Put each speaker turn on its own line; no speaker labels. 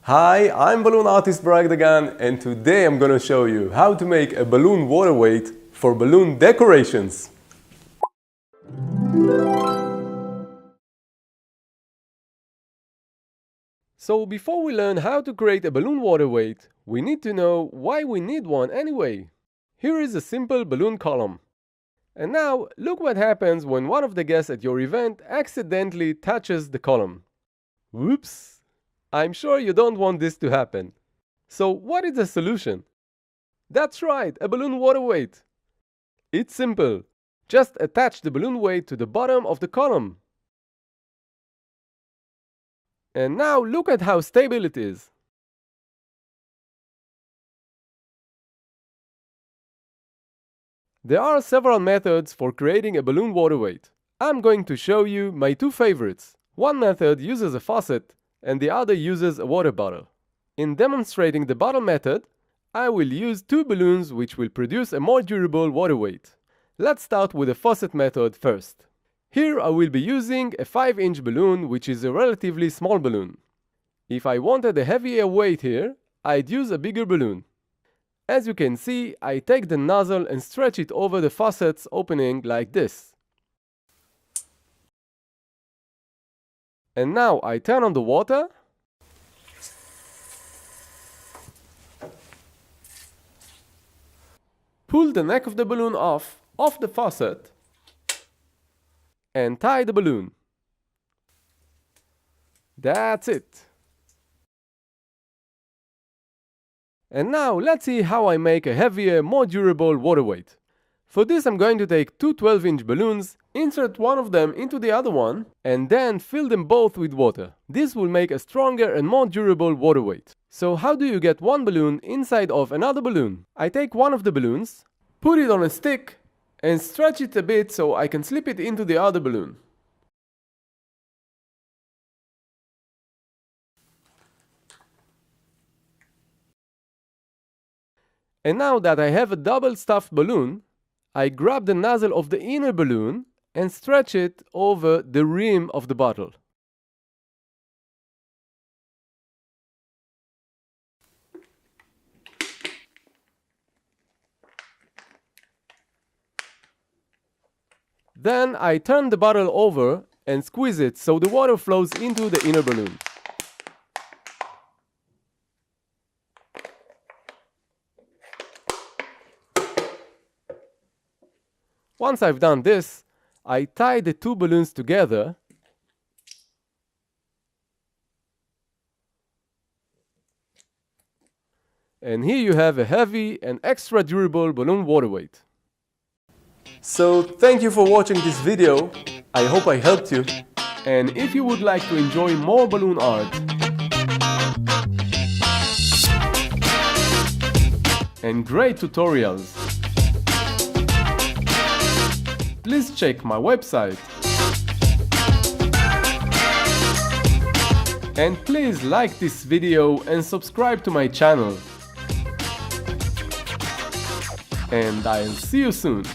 Hi, I'm balloon artist Barak Dagan, and today I'm gonna show you how to make a balloon water weight for balloon decorations. So before we learn how to create a balloon water weight, we need to know why we need one anyway. Here is a simple balloon column. And now look what happens when one of the guests at your event accidentally touches the column. Whoops! I'm sure you don't want this to happen. So what is the solution? That's right, a balloon water weight. It's simple. Just attach the balloon weight to the bottom of the column. And now look at how stable it is. There are several methods for creating a balloon water weight. I'm going to show you my two favorites. One method uses a faucet and the other uses a water bottle. In demonstrating the bottle method, I will use two balloons which will produce a more durable water weight. Let's start with the faucet method first. Here I will be using a 5-inch balloon, which is a relatively small balloon. If I wanted a heavier weight here, I'd use a bigger balloon. As you can see, I take the nozzle and stretch it over the faucet's opening like this. And now I turn on the water. Pull the neck of the balloon off the faucet and tie the balloon. That's it. And now let's see how I make a heavier, more durable water weight. For this I'm going to take two 12-inch balloons, insert one of them into the other one, and then fill them both with water. This will make a stronger and more durable water weight. So how do you get one balloon inside of another balloon? I take one of the balloons, put it on a stick, and stretch it a bit so I can slip it into the other balloon. And now that I have a double stuffed balloon, I grab the nozzle of the inner balloon and stretch it over the rim of the bottle. Then I turn the bottle over and squeeze it so the water flows into the inner balloon. Once I've done this, I tie the two balloons together and here you have a heavy and extra durable balloon water weight. So thank you for watching this video. I hope I helped you. And if you would like to enjoy more balloon art and great tutorials, please check my website. And please like this video and subscribe to my channel. And I'll see you soon.